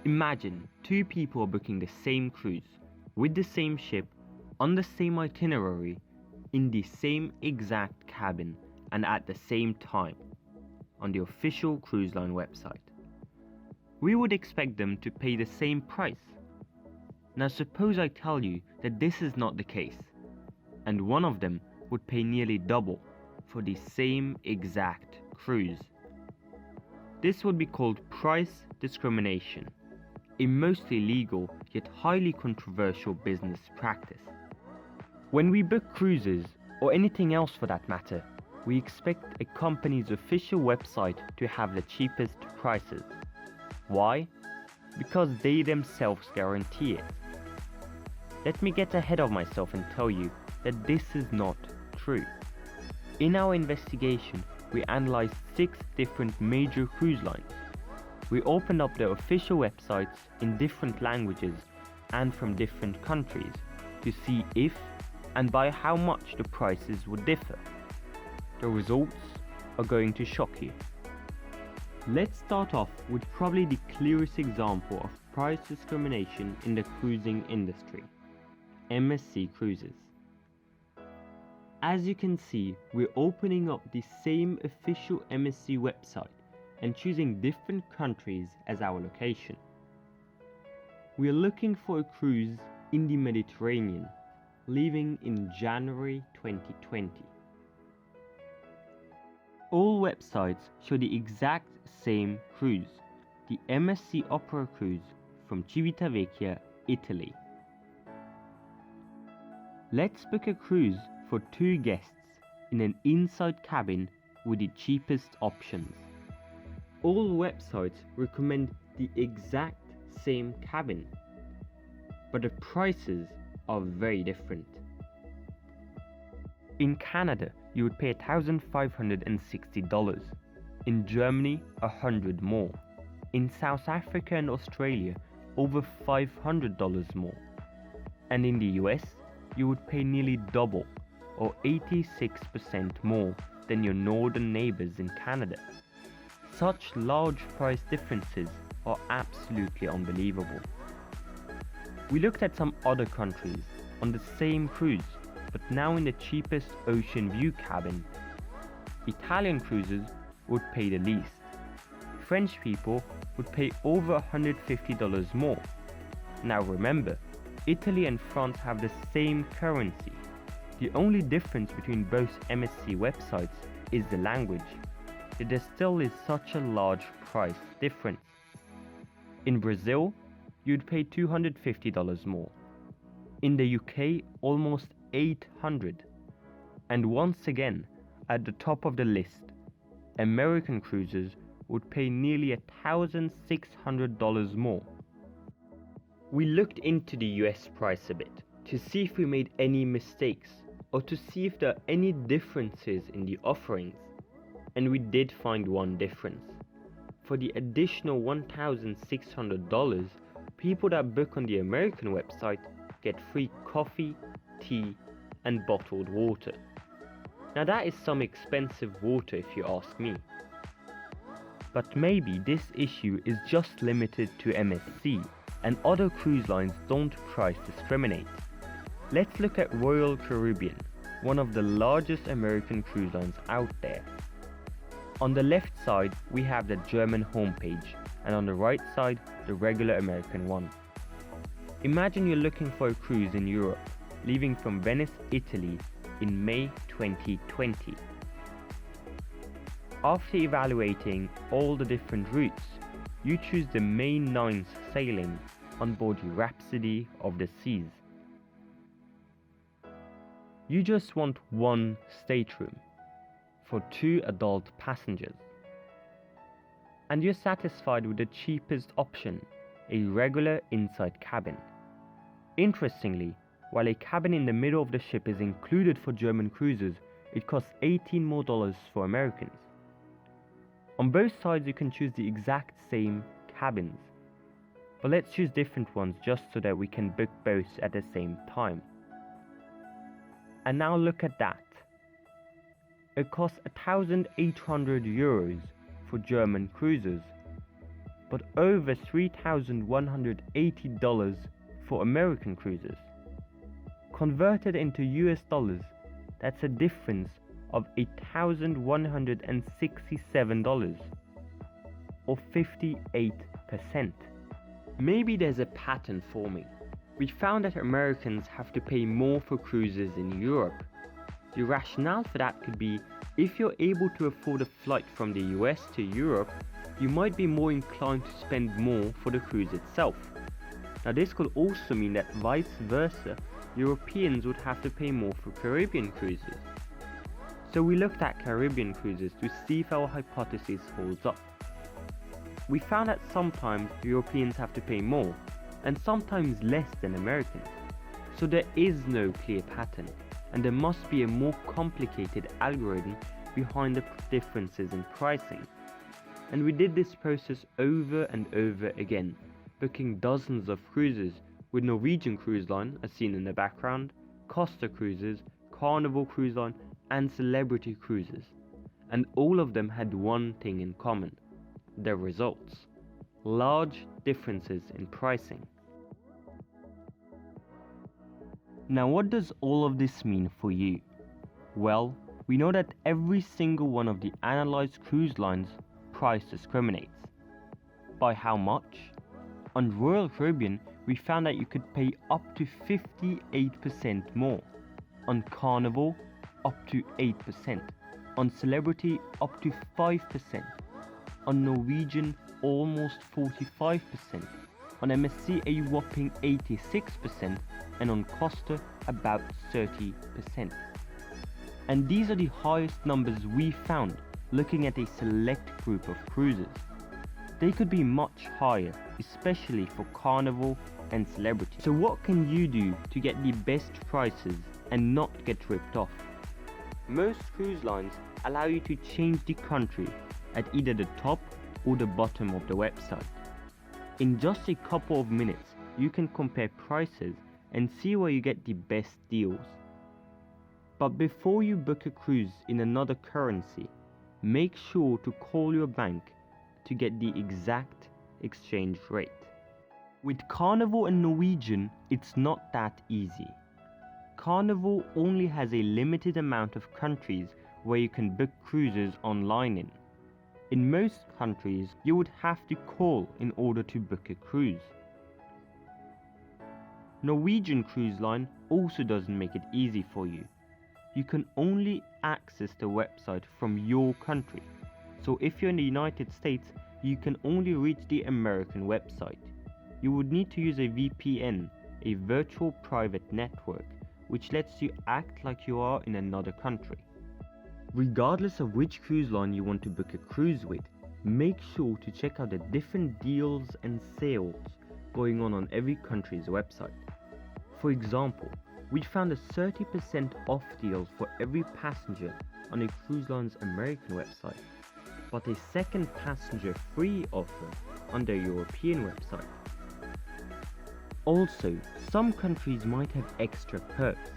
Imagine two people are booking the same cruise, with the same ship, on the same itinerary, in the same exact cabin, and at the same time, on the official cruise line website. We would expect them to pay the same price. Now suppose I tell you that this is not the case, and one of them would pay nearly double for the same exact cruise. This would be called price discrimination, a mostly legal yet highly controversial business practice. When we book cruises, or anything else for that matter, we expect a company's official website to have the cheapest prices. Why? Because they themselves guarantee it. Let me get ahead of myself and tell you that this is not true. In our investigation, we analyzed 6 different major cruise lines. We opened up their official websites in different languages and from different countries to see if and by how much the prices would differ. The results are going to shock you. Let's start off with probably the clearest example of price discrimination in the cruising industry: MSC Cruises. As you can see, we're opening up the same official MSC website and choosing different countries as our location. We're looking for a cruise in the Mediterranean, leaving in January 2020. All websites show the exact same cruise, the MSC Opera Cruise from Civitavecchia, Italy. Let's book a cruise for 2 guests in an inside cabin with the cheapest options. All websites recommend the exact same cabin, but the prices are very different. In Canada, you would pay $1,560. In Germany, $100 more. In South Africa and Australia, over $500 more. And in the US, you would pay nearly double, or 86% more than your northern neighbors in Canada. Such large price differences are absolutely unbelievable. We looked at some other countries on the same cruise, but now in the cheapest ocean view cabin. Italian cruises would pay the least. French people would pay over $150 more. Now remember, Italy and France have the same currency. The only difference between both MSC websites is the language. Yet there still is such a large price difference. In Brazil, you'd pay $250 more. In the UK, almost $800. And once again, at the top of the list, American cruises would pay nearly $1,600 more. We looked into the US price a bit to see if we made any mistakes or to see if there are any differences in the offerings, and we did find one difference. For the additional $1,600, people that book on the American website get free coffee, tea, and bottled water. Now that is some expensive water if you ask me. But maybe this issue is just limited to MSC and other cruise lines don't price discriminate. Let's look at Royal Caribbean, one of the largest American cruise lines out there. On the left side we have the German homepage, and on the right side the regular American one. Imagine you're looking for a cruise in Europe, leaving from Venice, Italy in May 2020. After evaluating all the different routes, you choose the May 9th sailing on board the Rhapsody of the Seas. You just want one stateroom for 2 adult passengers. And you're satisfied with the cheapest option, a regular inside cabin. Interestingly, while a cabin in the middle of the ship is included for German cruises, it costs $18 more for Americans. On both sides you can choose the exact same cabins, but let's choose different ones just so that we can book both at the same time. And now look at that. It costs €1,800 for German cruises, but over $3,180 for American cruises. Converted into US dollars, that's a difference of $1,167 or 58%. Maybe there's a pattern forming. We found that Americans have to pay more for cruises in Europe. The rationale for that could be, if you're able to afford a flight from the US to Europe, you might be more inclined to spend more for the cruise itself. Now this could also mean that vice versa, Europeans would have to pay more for Caribbean cruises. So we looked at Caribbean cruises to see if our hypothesis holds up. We found that sometimes Europeans have to pay more, and sometimes less than Americans. So there is no clear pattern, and there must be a more complicated algorithm behind the differences in pricing. And we did this process over and over again, booking dozens of cruises with Norwegian Cruise Line, as seen in the background, Costa Cruises, Carnival Cruise Line, and Celebrity Cruises. And all of them had one thing in common: their results. Large differences in pricing. Now what does all of this mean for you? Well, we know that every single one of the analyzed cruise lines price discriminates. By how much? On Royal Caribbean, we found that you could pay up to 58% more. On Carnival, up to 8%. On Celebrity, up to 5%. On Norwegian, almost 45%. On MSC, a whopping 86%. And on Costa, about 30%. And these are the highest numbers we found looking at a select group of cruises. They could be much higher, especially for Carnival and Celebrity. So what can you do to get the best prices and not get ripped off? Most cruise lines allow you to change the country at either the top or the bottom of the website. In just a couple of minutes, you can compare prices and see where you get the best deals. But before you book a cruise in another currency, make sure to call your bank to get the exact exchange rate. With Carnival and Norwegian, it's not that easy. Carnival only has a limited amount of countries where you can book cruises online in. In most countries, you would have to call in order to book a cruise. Norwegian Cruise Line also doesn't make it easy for you. You can only access the website from your country. So if you're in the United States, you can only reach the American website. You would need to use a VPN, a virtual private network, which lets you act like you are in another country. Regardless of which cruise line you want to book a cruise with, make sure to check out the different deals and sales going on every country's website. For example, we found a 30% off deal for every passenger on a cruise line's American website, but a second passenger free offer on their European website. Also, some countries might have extra perks.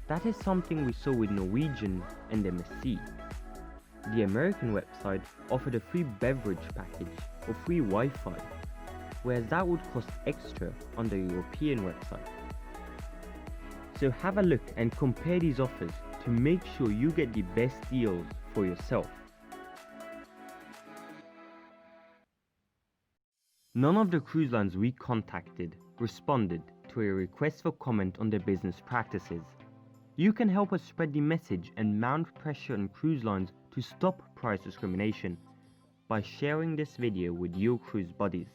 That is something we saw with Norwegian and MSC. The American website offered a free beverage package or free Wi-Fi, whereas that would cost extra on the European website. So have a look and compare these offers to make sure you get the best deals for yourself. None of the cruise lines we contacted responded to a request for comment on their business practices. You can help us spread the message and mount pressure on cruise lines to stop price discrimination by sharing this video with your cruise buddies.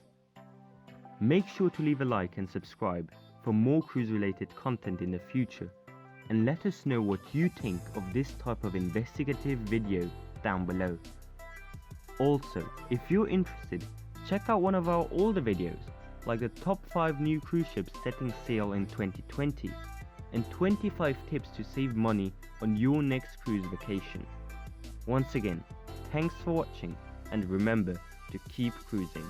Make sure to leave a like and subscribe for more cruise related content in the future, and let us know what you think of this type of investigative video down below. Also, if you're interested, check out one of our older videos like the top 5 new cruise ships setting sail in 2020 and 25 tips to save money on your next cruise vacation. Once again, thanks for watching, and remember to keep cruising.